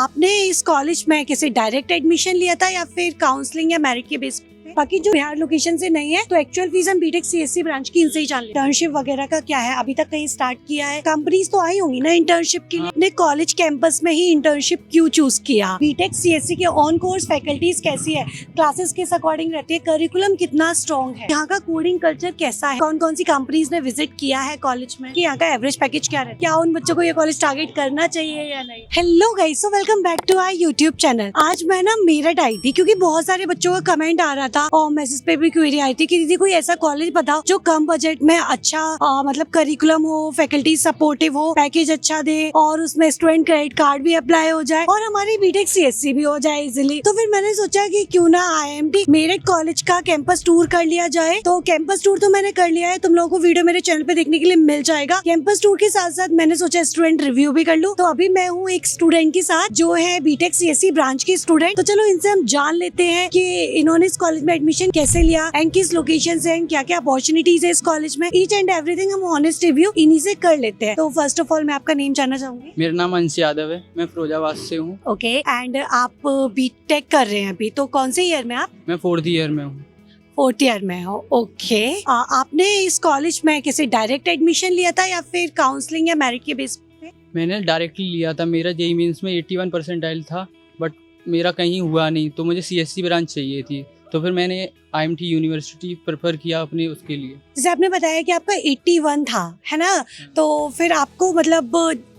आपने इस कॉलेज में किसी डायरेक्ट एडमिशन लिया था या फिर काउंसलिंग या मेरिट के बेस पे? बाकी जो बिहार लोकेशन से नहीं है तो एक्चुअल फीस हम बीटेक सीएससी ब्रांच की इनसे ही जान लें। इंटर्नशिप वगैरह का क्या है, अभी तक कहीं स्टार्ट किया है? कंपनीज तो आई होंगी ना इंटर्नशिप के लिए। अपने कॉलेज कैंपस में ही इंटर्नशिप क्यों चूज किया? बीटेक सीएससी के ऑन कोर्स फैकल्टीज कैसी है, क्लासेस किस अकॉर्डिंग रहती है, करिकुलम कितना स्ट्रॉन्ग है, यहाँ का कोडिंग कल्चर कैसा है, कौन कौन सी कंपनीज ने विजिट किया है कॉलेज में, यहाँ का एवरेज पैकेज क्या है, क्या उन बच्चों को ये कॉलेज टारगेट करना चाहिए या नहीं। Hello guys, so welcome back to our YouTube channel. आज मैं ना मेरठ आई थी क्योंकि बहुत सारे बच्चों का कमेंट आ रहा था और मैसेज पे भी क्वेरी आई थी कि दीदी कोई ऐसा कॉलेज बताओ जो कम बजट में अच्छा मतलब करिकुलम हो, फैकल्टी सपोर्टिव हो, पैकेज अच्छा दे और उसमें स्टूडेंट क्रेडिट कार्ड भी अप्लाई हो जाए और हमारी बीटेक सीएससी भी हो जाए इजीली। तो फिर मैंने सोचा कि क्यों ना आईएमटी मेरठ कॉलेज का कैंपस टूर कर लिया जाए। तो कैंपस टूर तो मैंने कर लिया है, तुम लोगों को वीडियो मेरे चैनल पे देखने के लिए मिल जाएगा। कैंपस टूर के साथ साथ मैंने सोचा स्टूडेंट रिव्यू भी कर लूं। तो अभी मैं हूँ एक स्टूडेंट के साथ जो है बीटेक सीएससी ब्रांच की स्टूडेंट। तो चलो इनसे हम जान लेते हैं कि इन्होंने इस कॉलेज में एडमिशन कैसे लिया एंड किस लोकेशन से एंड क्या क्या अपॉर्चुनिटीज है इस कॉलेज में। ईच एंड एवरीथिंग हम ऑनेस्ट रिव्यू इन्हीं से कर लेते हैं। तो फर्स्ट ऑफ ऑल मैं आपका नेम जानना चाहूंगी। मेरा नाम अंश यादव है, मैं फिरोजाबाद से हूँ। ओके, एंड आप बीटेक कर रहे हैं अभी, तो कौन से ईयर में आप? मैं 4th ईयर में हूँ। 4th ईयर में हो। ओके, आपने इस कॉलेज में किसी डायरेक्ट एडमिशन लिया था या फिर काउंसलिंग या मेरिट के बेस पे? मैंने डायरेक्टली लिया था। मेरा जेईई मेंस में 81 परसेंटाइल था, बट मेरा कहीं हुआ नहीं, तो मुझे सीएससी ब्रांच चाहिए थी। तो फिर मैंने आईएमटी यूनिवर्सिटी प्रेफर किया अपने उसके लिए। जैसे आपने बताया कि आपका 81 था, है ना? तो फिर आपको मतलब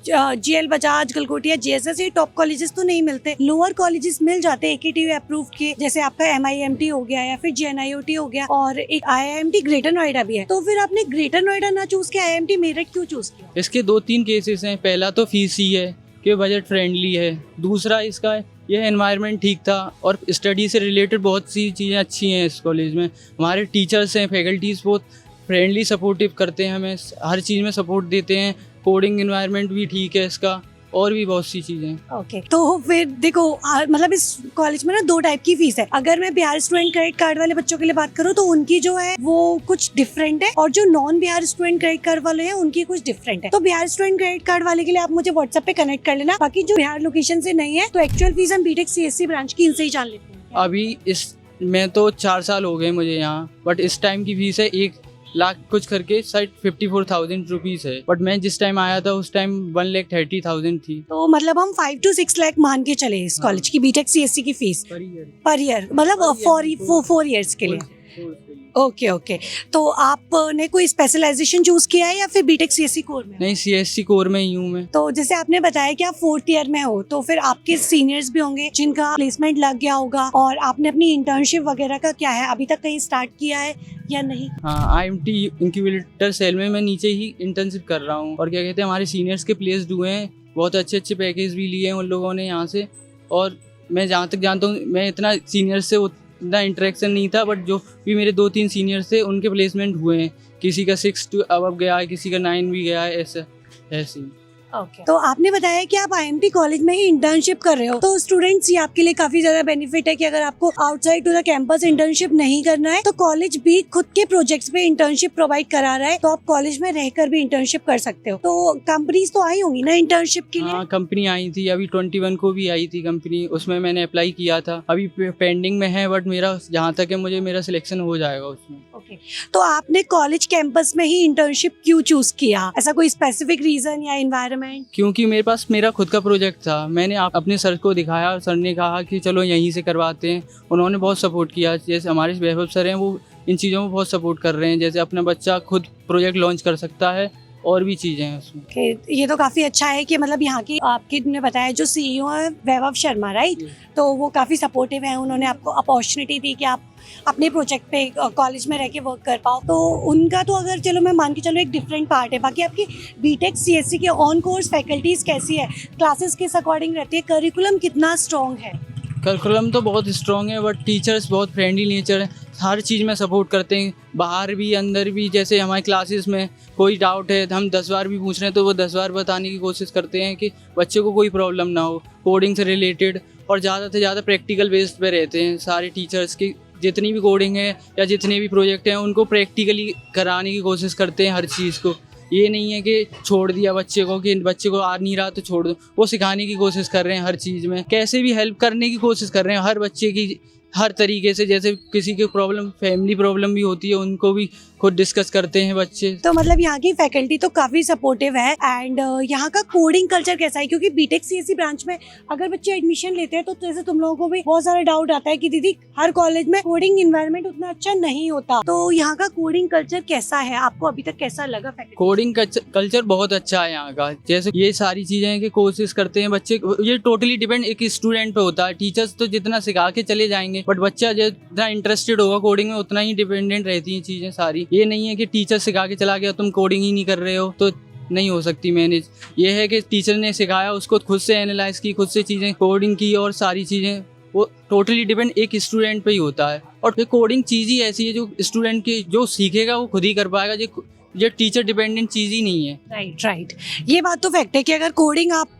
जीएल बजाज, गलगोटिया, जेएसएस ये टॉप कॉलेजेस तो नहीं मिलते, लोअर कॉलेजेस मिल जाते हैं एकेटीयू अप्रूव के, जैसे आपका एमआईएमटी हो गया या फिर जेएनआईओटी हो गया और एक आईआईएमटी ग्रेटर नोएडा भी है। तो फिर आपने ग्रेटर नोएडा ना चूज किया, आईआईएमटी मेरठ क्यों चूज किया? इसके 2-3 केसेस हैं। पहला तो फीस ही है कि बजट फ्रेंडली है। दूसरा इसका यह एनवायरनमेंट ठीक था और स्टडी से रिलेटेड बहुत सी चीज़ें अच्छी हैं इस कॉलेज में। हमारे टीचर्स हैं, फैकल्टीज़ बहुत फ्रेंडली सपोर्टिव करते हैं, हमें हर चीज़ में सपोर्ट देते हैं। कोडिंग एनवायरनमेंट भी ठीक है इसका और भी बहुत सी चीज़ें। ओके, तो फिर देखो मतलब इस कॉलेज में ना 2 टाइप की फीस है। अगर मैं बिहार स्टूडेंट क्रेडिट कार्ड वाले बच्चों के लिए बात करूँ तो उनकी जो है वो कुछ डिफरेंट है और जो non Bihar student credit card वाले हैं उनकी कुछ डिफरेंट है। तो बिहार स्टूडेंट क्रेडिट कार्ड वाले के लिए आप मुझे व्हाट्सएप पे कनेक्ट कर लेना। बाकी जो बिहार लोकेशन से नहीं है तो एक्चुअल फीस हम बीटेक सीएससी ब्रांच की इनसे ही जान लेते हैं। अभी इस मैं तो 4 साल हो गए मुझे यहाँ, बट इस टाइम की फीस है 1 लाख कुछ करके शायद 54,000 रुपीज़ है। बट मैं जिस टाइम आया था उस टाइम 1,30,000 थी। तो मतलब हम 5 to 6 लाख मान के चले इस कॉलेज की बीटेक सीएससी की फीस पर ईयर, मतलब 4 ईयर्स के लिए। ओके ओके, तो आपने कोई स्पेशलाइजेशन चूज किया है या फिर बीटेक सीएससी कोर में? नहीं, सीएससी कोर में ही हूँ मैं। तो जैसे आपने बताया कि आप 4th ईयर में हो, तो फिर आपके सीनियर्स भी होंगे जिनका प्लेसमेंट लग गया होगा और आपने अपनी इंटर्नशिप वगैरह का क्या है, अभी तक कहीं स्टार्ट किया है या नहीं? हाँ, आईएमटी इंक्यूबेटर सेल में मैं नीचे ही इंटर्नशिप कर रहा हूँ और क्या कहते हैं हमारे सीनियर्स के प्लेस्ड हुए हैं, बहुत अच्छे अच्छे पैकेज भी लिए हैं उन लोगों ने यहाँ से। और मैं जहाँ तक जानता हूँ, मैं इतना सीनियर से इतना इंटरेक्शन नहीं था, बट जो भी मेरे 2-3 सीनियर्स थे उनके प्लेसमेंट हुए हैं। किसी का 6 to above गया है, किसी का 9 भी गया है, ऐसे। ओके, तो आपने बताया कि आप आईएमटी कॉलेज में ही इंटर्नशिप कर रहे हो, तो स्टूडेंट्स ये आपके लिए काफी ज्यादा बेनिफिट है कि अगर आपको outside to the campus internship नहीं करना है तो कॉलेज भी खुद के प्रोजेक्ट्स पे इंटर्नशिप प्रोवाइड करा रहा है, तो आप कॉलेज में रहकर भी इंटर्नशिप कर सकते हो। तो कंपनीज तो आई होंगी ना इंटर्नशिप के लिए? हाँ, कंपनी आई थी, अभी 21 को भी आई थी कंपनी, उसमें मैंने अप्लाई किया था, अभी पेंडिंग में है, बट मेरा जहाँ तक है मुझे मेरा सिलेक्शन हो जाएगा उसमें। ओके, तो आपने कॉलेज कैंपस में ही इंटर्नशिप क्यों चूज किया? ऐसा कोई स्पेसिफिक रीजन या एनवायरनमेंट? क्योंकि मेरे पास मेरा खुद का प्रोजेक्ट था, मैंने अपने सर को दिखाया, सर ने कहा कि चलो यहीं से करवाते हैं। उन्होंने बहुत सपोर्ट किया, जैसे हमारे वैभव सर हैं वो इन चीज़ों में बहुत सपोर्ट कर रहे हैं, जैसे अपना बच्चा खुद प्रोजेक्ट लॉन्च कर सकता है और भी चीज़ें हैं उसमें। ये तो काफ़ी अच्छा है कि मतलब यहाँ की आपके ने बताया जो सीईओ है वैभव शर्मा, राइट? तो वो काफ़ी सपोर्टिव है, उन्होंने आपको अपॉर्चुनिटी दी कि आप अपने प्रोजेक्ट पे कॉलेज में रह के वर्क कर पाओ। तो उनका तो अगर चलो मैं मान के चलो एक डिफरेंट पार्ट है। बाकी आपकी बीटेक सीएससी के ऑन कोर्स फैकल्टीज कैसी है, क्लासेस किस अकॉर्डिंग रहती है, करिकुलम कितना स्ट्रॉन्ग है? करिकुलम तो बहुत स्ट्रॉन्ग है, बट टीचर्स बहुत फ्रेंडली नेचर है, हर चीज़ में सपोर्ट करते हैं, बाहर भी अंदर भी। जैसे हमारी क्लासेस में कोई डाउट है, हम 10 बार भी पूछ रहे हैं तो वो 10 बार बताने की कोशिश करते हैं कि बच्चे को कोई प्रॉब्लम ना हो कोडिंग से रिलेटेड। और ज़्यादा से ज़्यादा प्रैक्टिकल बेस्ड पे रहते हैं सारे टीचर्स की, जितनी भी कोडिंग है या जितने भी प्रोजेक्ट हैं उनको प्रैक्टिकली कराने की कोशिश करते हैं हर चीज़ को। ये नहीं है कि छोड़ दिया बच्चे को कि बच्चे को आ नहीं रहा तो छोड़ दो, वो सिखाने की कोशिश कर रहे हैं, हर चीज़ में कैसे भी हेल्प करने की कोशिश कर रहे हैं हर बच्चे की, हर तरीके से। जैसे किसी की प्रॉब्लम, फैमिली प्रॉब्लम भी होती है, उनको भी खुद डिस्कस करते हैं बच्चे। तो मतलब यहाँ की फैकल्टी तो काफी सपोर्टिव है। एंड यहाँ का कोडिंग कल्चर कैसा है, क्योंकि बीटेक सीएससी ब्रांच में अगर बच्चे एडमिशन लेते हैं तो जैसे तुम लोगों को भी बहुत सारा डाउट आता है कि दीदी हर कॉलेज में कोडिंग इन्वायरमेंट उतना अच्छा नहीं होता, तो यहाँ का कोडिंग कल्चर कैसा है, आपको अभी तक कैसा लगा फैकल्टी? कोडिंग कल्चर बहुत अच्छा है यहाँ का। जैसे ये सारी चीजें हैं कि कोशिश करते हैं बच्चे, ये टोटली डिपेंड एक स्टूडेंट पे होता है। टीचर्स तो जितना सिखा के चले जाएंगे, बट बच्चा जितना इंटरेस्टेड होगा कोडिंग में उतना ही डिपेंडेंट रहती हैं चीजें सारी। ये नहीं है कि टीचर सिखा के चला गया तुम कोडिंग ही नहीं कर रहे हो तो नहीं हो सकती मैनेज। ये है कि टीचर ने सिखाया, उसको खुद से एनालाइज की, खुद से चीजें कोडिंग की, और सारी चीजें वो टोटली डिपेंड एक स्टूडेंट पे ही होता है। और फिर कोडिंग चीज़ ही ऐसी है जो स्टूडेंट की जो सीखेगा वो खुद ही कर पाएगा, ये टीचर डिपेंडेंट चीज़ ही नहीं है। राइट, ये बात तो फैक्ट है कि अगर कोडिंग आप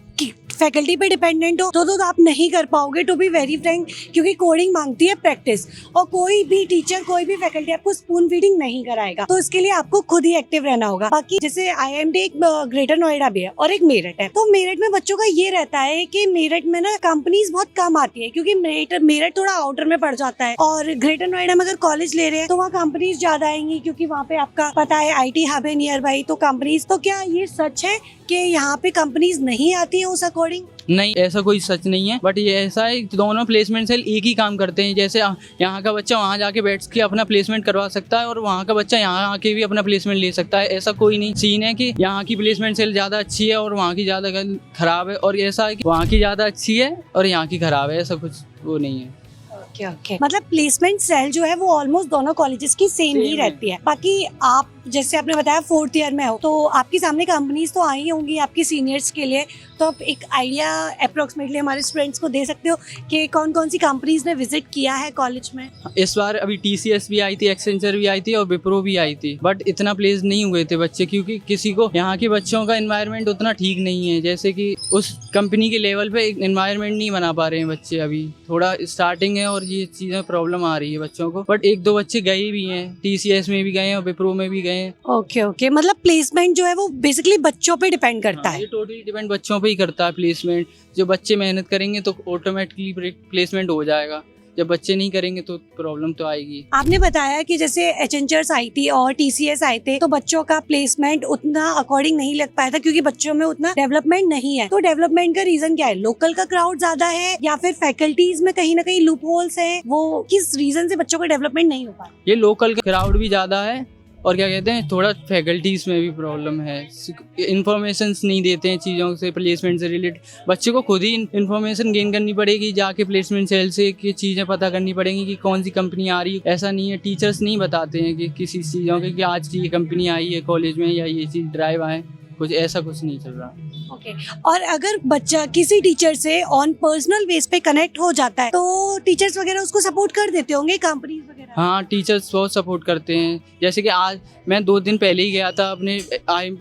फैकल्टी पे डिपेंडेंट हो तो आप नहीं कर पाओगे, टू बी वेरी फ्रैंक, क्योंकि कोडिंग मांगती है प्रैक्टिस, और कोई भी टीचर, कोई भी फैकल्टी आपको स्पून फीडिंग नहीं कराएगा, तो इसके लिए आपको खुद ही एक्टिव रहना होगा। बाकी जैसे IIMT एक ग्रेटर नोएडा भी है और एक मेरठ है, तो मेरठ में बच्चों का ये रहता है कि मेरठ में ना कंपनीज बहुत कम आती है, क्योंकि मेरठ थोड़ा आउटर में पड़ जाता है, और ग्रेटर नोएडा में अगर कॉलेज ले रहे हैं तो वहाँ कंपनीज ज्यादा आएंगी, क्योंकि वहाँ पे आपका पता है IT हब है नियर बाई, तो कंपनीज। तो क्या ये सच है कि यहाँ पे कंपनीज नहीं आती है उस अकॉर्डिंग? नहीं, ऐसा कोई सच नहीं है, बट ये ऐसा है दोनों प्लेसमेंट सेल एक ही काम करते हैं। जैसे यहाँ का बच्चा वहाँ जाके बैठ के अपना प्लेसमेंट करवा सकता है और वहाँ का बच्चा यहाँ आके भी अपना प्लेसमेंट ले सकता है। ऐसा कोई नहीं सीन है कि यहाँ की प्लेसमेंट सेल ज़्यादा अच्छी है और वहाँ की ज़्यादा खराब है, और ऐसा है कि वहाँ की ज़्यादा अच्छी है और यहाँ की खराब है, ऐसा कुछ वो नहीं है। ओके, मतलब प्लेसमेंट सेल जो है वो ऑलमोस्ट दोनों कॉलेजेस की सेम ही रहती है। बाकी आप जैसे आपने बताया 4th ईयर में हो, तो आपके सामने कंपनीज तो आई होंगी आपकी सीनियर्स के लिए, तो आप एक आइडिया अप्रोक्सीमेटली हमारे स्टूडेंट्स को दे सकते हो कि कौन कौन सी कंपनीज ने विजिट किया है कॉलेज में? इस बार अभी TCS भी आई थी, एक्सेंचर भी आई थी और विप्रो भी आई थी, बट इतना प्लेस नहीं हुए थे बच्चे, क्योंकि किसी को यहाँ के बच्चों का एनवायरनमेंट उतना ठीक नहीं है। जैसे कि उस कंपनी के लेवल पे एक एनवायरनमेंट नहीं बना पा रहे हैं बच्चे, अभी थोड़ा स्टार्टिंग है और ये चीज़ें प्रॉब्लम आ रही है बच्चों को। बट 1-2 बच्चे गए भी हैं, TCS में भी गए हैं और विप्रो में भी गए हैं। ओके, मतलब प्लेसमेंट जो है वो बेसिकली बच्चों पे डिपेंड करता है। ये टोटली डिपेंड बच्चों पे ही करता है प्लेसमेंट। जो बच्चे मेहनत करेंगे तो ऑटोमेटिकली प्लेसमेंट हो जाएगा, जब बच्चे नहीं करेंगे तो प्रॉब्लम तो आएगी। आपने बताया कि जैसे एचेंचर्स आई थी और TCS आए थे, तो बच्चों का प्लेसमेंट उतना अकॉर्डिंग नहीं लग पाया था, क्योंकि बच्चों में उतना डेवलपमेंट नहीं है। तो डेवलपमेंट का रीजन क्या है? लोकल का क्राउड ज्यादा है या फिर फैकल्टीज में कहीं ना कहीं लूप होल्स है? वो किस रीजन से बच्चों का डेवलपमेंट नहीं हो पाया? ये लोकल का क्राउड भी ज़्यादा है और क्या कहते हैं, थोड़ा फैकल्टीज में भी प्रॉब्लम है, इन्फॉर्मेशन नहीं देते हैं चीज़ों से, प्लेसमेंट से रिलेटेड। बच्चे को खुद ही इन्फॉर्मेशन गेन करनी पड़ेगी, जाके प्लेसमेंट सेल से कि चीज़ें पता करनी पड़ेंगी कि कौन सी कंपनी आ रही है। ऐसा नहीं है, टीचर्स नहीं बताते हैं कि किसी चीज़ों के कि आज ये कंपनी आई है कॉलेज में या ये चीज़ ड्राइव आए, कुछ ऐसा कुछ नहीं चल रहा। ओके, और अगर बच्चा किसी टीचर से ऑन पर्सनल बेस पे कनेक्ट हो जाता है तो टीचर्स वगैरह उसको सपोर्ट कर देते होंगे, कंपनीज वगैरह? हाँ, टीचर्स बहुत सपोर्ट करते हैं। जैसे कि आज मैं 2 दिन पहले ही गया था अपने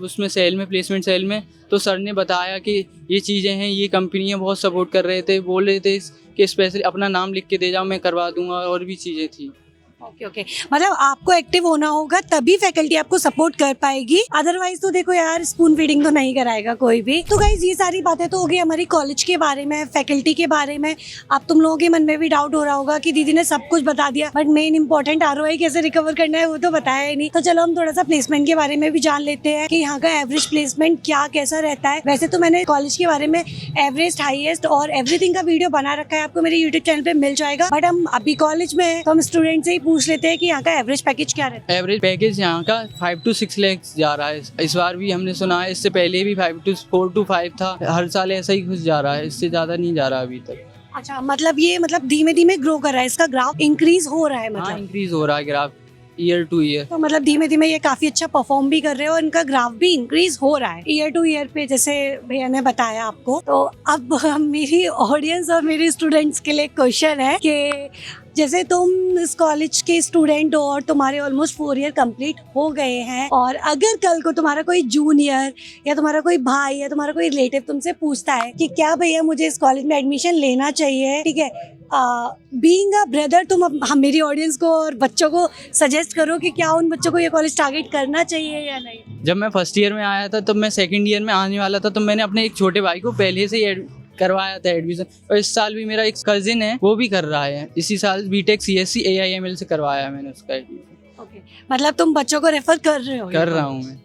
उसमें सेल में, प्लेसमेंट सेल में, तो सर ने बताया कि ये चीज़ें हैं, ये कंपनियाँ बहुत सपोर्ट कर रहे थे, बोल रहे थे कि स्पेशली अपना नाम लिख के दे जाओ, मैं करवा दूंगा, और भी चीज़ें थी। ओके, मतलब आपको एक्टिव होना होगा तभी फैकल्टी आपको सपोर्ट कर पाएगी, अदरवाइज तो देखो यार स्पून फीडिंग तो नहीं कराएगा कोई भी। तो गाइस ये सारी बातें तो हो गई हमारी कॉलेज के बारे में, फैकल्टी के बारे में। अब तुम लोगों के मन में भी डाउट हो रहा होगा कि दीदी ने सब कुछ बता दिया, बट मेन इंपॉर्टेंट ROI कैसे रिकवर करना है वो तो बताया ही नहीं। तो चलो हम थोड़ा सा प्लेसमेंट के बारे में भी जान लेते हैं कि यहाँ का एवरेज प्लेसमेंट क्या कैसा रहता है। वैसे तो मैंने कॉलेज के बारे में एवरेज, हाईएस्ट और एवरीथिंग का वीडियो बना रखा है, आपको मेरे यूट्यूब चैनल पे मिल जाएगा। बट हम अभी कॉलेज में है तो हम स्टूडेंट से ही पूछ लेते हैं कि यहाँ का एवरेज पैकेज क्या रहता है। एवरेज पैकेज यहाँ का 5 to 6 लाख जा रहा है इस बार भी, हमने सुना है। इससे पहले भी 4 to 5 था, हर साल ऐसा ही कुछ जा रहा है, इससे ज़्यादा नहीं जा रहा अभी तक। अच्छा, मतलब ये धीमे धीमे ग्रो कर रहा है, इसका ग्राफ इंक्रीज हो रहा है, मतलब इंक्रीज हो रहा है ग्राफ ईयर टू ईयर। तो मतलब धीमे धीमे ये काफी अच्छा परफॉर्म भी कर रहे हैं और इनका ग्राफ भी इंक्रीज हो रहा है ईयर टू ईयर पे, जैसे भैया ने बताया आपको। तो अब मेरी ऑडियंस और मेरे स्टूडेंट्स के लिए क्वेश्चन है कि जैसे तुम इस कॉलेज के स्टूडेंट हो और तुम्हारे ऑलमोस्ट 4 ईयर कंप्लीट हो गए हैं, और अगर कल को तुम्हारा कोई जूनियर या तुम्हारा कोई भाई या तुम्हारा कोई रिलेटिव तुमसे पूछता है कि क्या भैया मुझे इस कॉलेज में एडमिशन लेना चाहिए, ठीक है, बीइंग अ ब्रदर तुम हम मेरी ऑडियंस को और बच्चों को सजेस्ट करो कि क्या उन बच्चों को ये कॉलेज टारगेट करना चाहिए या नहीं? जब मैं फर्स्ट ईयर में आया था, तब मैं सेकंड ईयर में आने वाला था, तो मैंने अपने एक छोटे भाई को पहले से ही करवाया था एडमिशन। और इस साल भी मेरा एक कजिन है, वो भी कर रहा है इसी साल बीटेक CSC AIML से करवाया है मैंने उसका एडमिशन। ओके, मतलब तुम बच्चों को रेफर कर रहे हो? कर रहा हूँ मैं।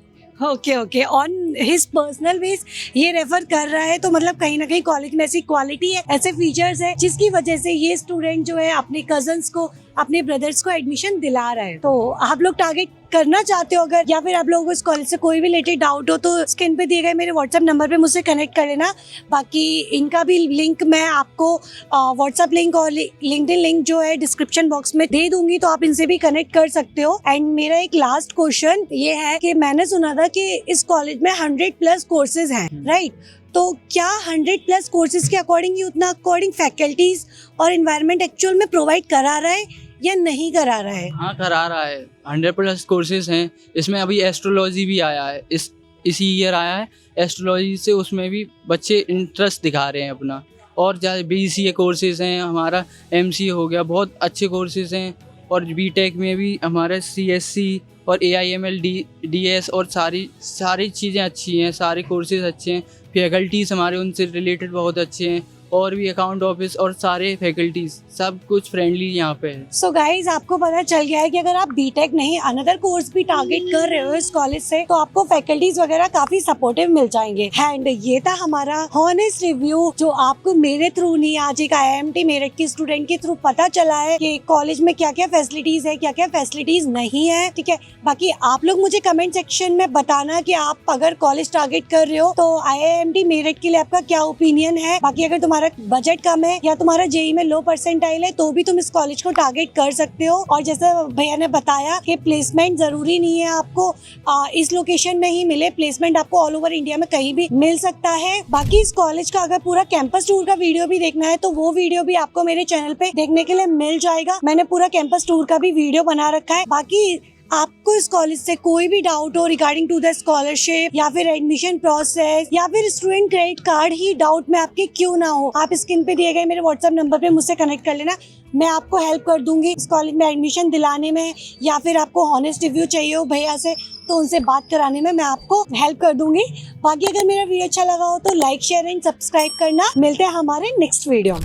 Okay okay, on his personal base ये रेफर कर रहा है, तो मतलब कहीं ना कहीं कॉलेज में ऐसी क्वालिटी है, ऐसे फीचर्स है जिसकी वजह से ये स्टूडेंट जो है अपने कजन्स को, अपने ब्रदर्स को एडमिशन दिला रहा है। तो आप लोग टारगेट करना चाहते हो अगर, या फिर आप लोगों को इस कॉलेज से कोई भी रिलेटेड डाउट हो, तो स्क्रीन पे दिए गए मेरे व्हाट्सएप नंबर पे मुझसे कनेक्ट कर लेना। बाकी इनका भी लिंक मैं आपको व्हाट्सएप लिंक और लिंक्डइन लिंक जो है डिस्क्रिप्शन बॉक्स में दे दूंगी, तो आप इनसे भी कनेक्ट कर सकते हो। एंड मेरा एक लास्ट क्वेश्चन ये है कि मैंने सुना था कि इस कॉलेज में 100+ कोर्सेज हैं, राइट? तो क्या 100+ कोर्सेज के अकॉर्डिंग ही उतना अकॉर्डिंग फैकल्टीज और एनवायरनमेंट एक्चुअल में प्रोवाइड करा रहा है या नहीं करा रहा है? हाँ, करा रहा है। 100+ कोर्सेज हैं। इसमें अभी एस्ट्रोलॉजी भी आया है, इसी ईयर आया है एस्ट्रोलॉजी से। उसमें भी बच्चे इंटरेस्ट दिखा रहे हैं अपना। और जैसे BCA कोर्सेज हैं, हमारा MCA हो गया, बहुत अच्छे कोर्सेज हैं। और बीटेक में भी हमारा CSC और AIML DS और सारी चीज़ें अच्छी हैं, सारे कोर्सेज अच्छे हैं। फैकल्टीज़ हमारे उनसे रिलेटेड बहुत अच्छे हैं, और भी अकाउंट ऑफिस और सारे फैकल्टीज सब कुछ फ्रेंडली यहाँ पे है। सो गाइज, आपको पता चल गया है कि अगर आप बीटेक नहीं अनदर कोर्स भी टारगेट कर रहे हो इस कॉलेज से, तो आपको फैकल्टीज वगैरह काफी सपोर्टिव मिल जाएंगे। एंड ये था हमारा हॉनेस्ट रिव्यू, जो आपको मेरे थ्रू नहीं, आज एक IIMT मेरठ की स्टूडेंट के थ्रू पता चला है कि कॉलेज में क्या क्या फैसिलिटीज है, क्या क्या फैसिलिटीज नहीं है। ठीक है, बाकी आप लोग मुझे कमेंट सेक्शन में बताना कि आप अगर कॉलेज टारगेट कर रहे हो तो IIMT मेरठ के लिए आपका क्या ओपिनियन है। बाकी अगर तुम्हारा बजट कम है या तुम्हारा JEE में लो परसेंटाइल है, तो भी तुम इस कॉलेज को टारगेट कर सकते हो। और जैसे भैया ने बताया कि प्लेसमेंट जरूरी नहीं है आपको इस लोकेशन में ही मिले, प्लेसमेंट आपको ऑल ओवर इंडिया में कहीं भी मिल सकता है। बाकी इस कॉलेज का अगर पूरा कैंपस टूर का वीडियो भी देखना है, तो वो वीडियो भी आपको मेरे चैनल पे देखने के लिए मिल जाएगा। मैंने पूरा कैंपस टूर का भी वीडियो बना रखा है। बाकी आपको इस कॉलेज से कोई भी डाउट हो रिगार्डिंग टू द स्कॉलरशिप या फिर एडमिशन प्रोसेस या फिर स्टूडेंट क्रेडिट कार्ड ही डाउट में आपके क्यों ना हो, आप स्क्रीन पे दिए गए मेरे व्हाट्सएप नंबर पे मुझसे कनेक्ट कर लेना। मैं आपको हेल्प कर दूंगी इस कॉलेज में एडमिशन दिलाने में, या फिर आपको हॉनेस्ट रिव्यू चाहिए हो भैया से, तो उनसे बात कराने में मैं आपको हेल्प कर दूंगी। बाकी अगर मेरा वीडियो अच्छा लगा हो तो लाइक, शेयर एंड सब्सक्राइब करना। मिलते हैं हमारे नेक्स्ट वीडियो में।